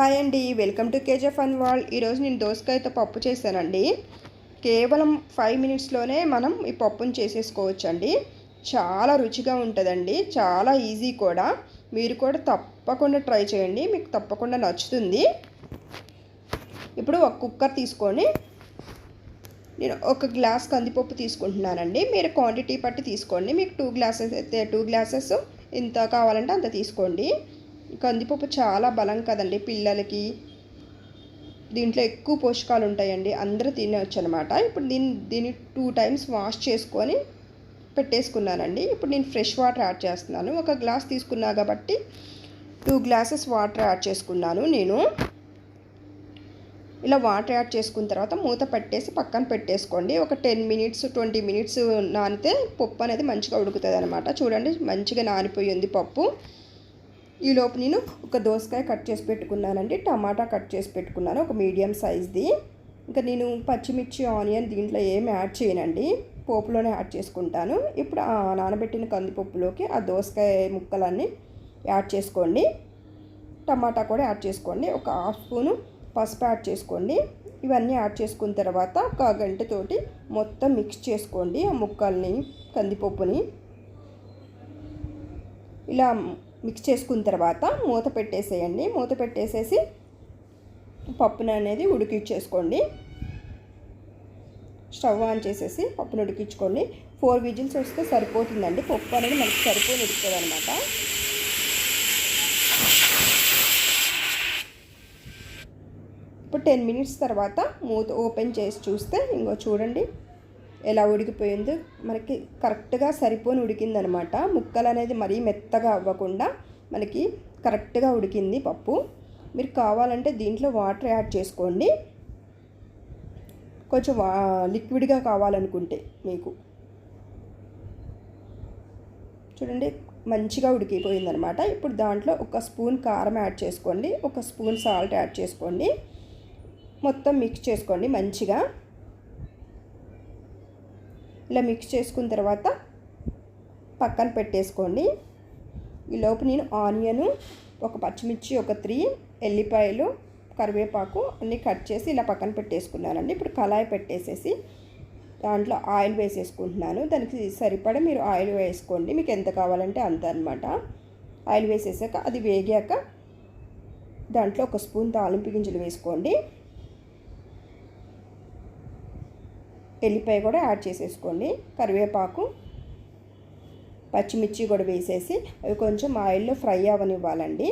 Hi అండి, welcome to KJ fun world. ఈరోజు నేను దోసకాయతో పప్పు చేశానండి. కేవలం 5 మినిట్స్లోనే మనం ఈ పప్పును చేసేసుకోవచ్చు అండి. చాలా రుచిగా ఉంటుందండి, చాలా ఈజీ కూడా. మీరు కూడా తప్పకుండా ట్రై చేయండి, మీకు తప్పకుండా నచ్చుతుంది. ఇప్పుడు ఒక కుక్కర్ తీసుకొని నేను ఒక గ్లాస్ కందిపప్పు తీసుకుంటున్నానండి. మీరు క్వాంటిటీ బట్టి తీసుకోండి. మీకు 2 గ్లాసెస్ అయితే 2 గ్లాసెస్ ఎంత కావాలంటే అంత తీసుకోండి. కందిపప్పు చాలా బలం కదండి పిల్లలకి. దీంట్లో ఎక్కువ పోషకాలు ఉంటాయండి, అందరూ తినవచ్చు అనమాట. ఇప్పుడు దీన్ని 2 టైమ్స్ వాష్ చేసుకొని పెట్టేసుకున్నానండి. ఇప్పుడు నేను ఫ్రెష్ వాటర్ యాడ్ చేస్తున్నాను. ఒక గ్లాస్ తీసుకున్నా కాబట్టి 2 గ్లాసెస్ వాటర్ యాడ్ చేసుకున్నాను నేను. ఇలా వాటర్ యాడ్ చేసుకున్న తర్వాత మూత పెట్టేసి పక్కన పెట్టేసుకోండి. ఒక 10 మినిట్స్ 20 మినిట్స్ నానితే పప్పు అనేది మంచిగా ఉడుకుతుంది అనమాట. చూడండి, మంచిగా నానిపోయింది పప్పు. ఈలోపు నేను ఒక దోసకాయ కట్ చేసి పెట్టుకున్నానండి, టమాటా కట్ చేసి పెట్టుకున్నాను, ఒక మీడియం సైజ్ది. ఇంకా నేను పచ్చిమిర్చి, ఆనియన్ దీంట్లో ఏమి యాడ్ చేయనండి, పోపులోనే యాడ్ చేసుకుంటాను. ఇప్పుడు ఆ నానబెట్టిన కందిపప్పులోకి ఆ దోసకాయ ముక్కలన్నీ యాడ్ చేసుకోండి. టమాటా కూడా యాడ్ చేసుకోండి. ఒక హాఫ్ స్పూను పసుపు యాడ్ చేసుకోండి. ఇవన్నీ యాడ్ చేసుకున్న తర్వాత ఒక గంటతోటి మొత్తం మిక్స్ చేసుకోండి. ఆ ముక్కల్ని, కందిపప్పుని ఇలా మిక్స్ చేసుకున్న తర్వాత మూత పెట్టేసేయండి. మూత పెట్టేసేసి పప్పును అనేది ఉడికించేసుకోండి. స్టవ్ ఆన్ చేసేసి పప్పును ఉడికించుకోండి. 4 విజిల్స్ వస్తే సరిపోతుందండి. పప్పు అనేది మనకి సరిపోని ఉడుకుతుంది అనమాట. ఇప్పుడు 10 మినిట్స్ తర్వాత మూత ఓపెన్ చేసి చూస్తే ఇంకో చూడండి ఎలా ఉడికిపోయిందో. మనకి కరెక్ట్గా సరిపోని ఉడికిందనమాట. ముక్కలు అనేది మరీ మెత్తగా అవ్వకుండా మనకి కరెక్ట్గా ఉడికింది పప్పు. మీరు కావాలంటే దీంట్లో వాటర్ యాడ్ చేసుకోండి, కొంచెం లిక్విడ్గా కావాలనుకుంటే మీకు. చూడండి, మంచిగా ఉడికిపోయిందనమాట. ఇప్పుడు దాంట్లో ఒక స్పూన్ కారం యాడ్ చేసుకోండి, ఒక స్పూన్ సాల్ట్ యాడ్ చేసుకోండి. మొత్తం మిక్స్ చేసుకోండి మంచిగా. ఇలా మిక్స్ చేసుకున్న తర్వాత పక్కన పెట్టేసుకోండి. ఈలోపు నేను ఆనియను, ఒక పచ్చిమిర్చి, ఒక 3 ఎల్లిపాయలు, కరివేపాకు అన్నీ కట్ చేసి ఇలా పక్కన పెట్టేసుకున్నానండి. ఇప్పుడు కళాయి పెట్టేసేసి దాంట్లో ఆయిల్ వేసేసుకుంటున్నాను. దానికి సరిపడా మీరు ఆయిల్ వేసుకోండి, మీకు ఎంత కావాలంటే అంత అనమాట. ఆయిల్ వేసేసాక అది వేగాక దాంట్లో ఒక స్పూన్ తాలింపు గింజలు వేసుకోండి. ఎల్లిపాయ కూడా యాడ్ చేసేసుకోండి. కరివేపాకు, పచ్చిమిర్చి కూడా వేసేసి అవి కొంచెం ఆయిల్లో ఫ్రై అవ్వనివ్వాలండి.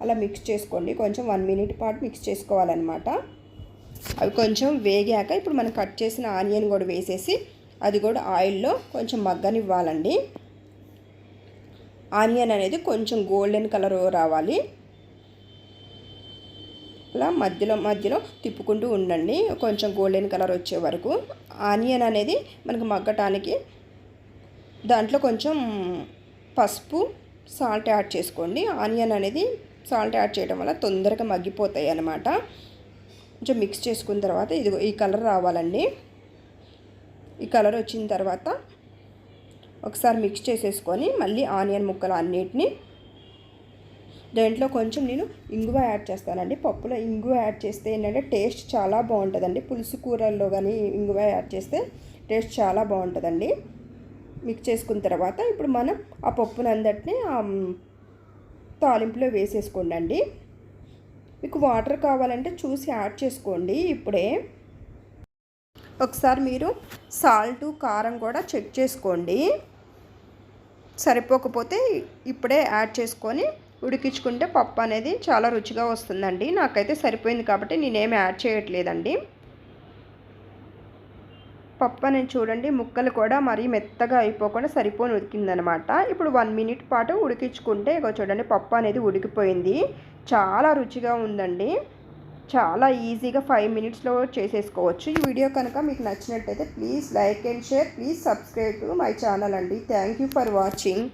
అలా మిక్స్ చేసుకోండి. కొంచెం 1 మినిట్ పాటు మిక్స్ చేసుకోవాలన్నమాట. అవి కొంచెం వేగాక ఇప్పుడు మనం కట్ చేసిన ఆనియన్ కూడా వేసేసి అది కూడా ఆయిల్లో కొంచెం మగ్గనివ్వాలండి. ఆనియన్ అనేది కొంచెం గోల్డెన్ కలర్ రావాలి. అలా మధ్యలో తిప్పుకుంటూ ఉండండి, కొంచెం గోల్డెన్ కలర్ వచ్చే వరకు. ఆనియన్ అనేది మనకు మగ్గటానికి దాంట్లో కొంచెం పసుపు, సాల్ట్ యాడ్ చేసుకోండి. ఆనియన్ అనేది సాల్ట్ యాడ్ చేయడం వల్ల తొందరగా మగ్గిపోతాయి అన్నమాట. కొంచెం మిక్స్ చేసుకున్న తర్వాత ఇది ఈ కలర్ రావాలండి. ఈ కలర్ వచ్చిన తర్వాత ఒకసారి మిక్స్ చేసేసుకొని మళ్ళీ ఆనియన్ ముక్కలు అన్నిటినీ దాంట్లో కొంచెం నేను ఇంగువ యాడ్ చేస్తానండి. పప్పులో ఇంగువ యాడ్ చేస్తే ఏంటంటే టేస్ట్ చాలా బాగుంటుందండి. పులుసు కూరల్లో కానీ ఇంగువ యాడ్ చేస్తే టేస్ట్ చాలా బాగుంటుందండి. మిక్స్ చేసుకున్న తర్వాత ఇప్పుడు మనం ఆ పప్పునందటిని తాలింపులో వేసేసుకోండి. మీకు వాటర్ కావాలంటే చూసి యాడ్ చేసుకోండి. ఇప్పుడే ఒకసారి మీరు సాల్ట్, కారం కూడా చెక్ చేసుకోండి. సరిపోకపోతే ఇప్పుడే యాడ్ చేసుకొని ఉడికించుకుంటే పప్పు అనేది చాలా రుచిగా వస్తుందండి. నాకైతే సరిపోయింది కాబట్టి నేనేమి యాడ్ చేయట్లేదండి. పప్పు అనేది చూడండి, ముక్కలు కూడా మరీ మెత్తగా అయిపోకుండా సరిపోని ఉడికిందనమాట. ఇప్పుడు 1 మినిట్ పాటు ఉడికించుకుంటే ఇగో చూడండి పప్పు అనేది ఉడికిపోయింది. చాలా రుచిగా ఉందండి. చాలా ఈజీగా 5 మినిట్స్లో చేసేసుకోవచ్చు. ఈ వీడియో కనుక మీకు నచ్చినట్టయితే please like and share, please subscribe to my channel అండి. Thank you for watching.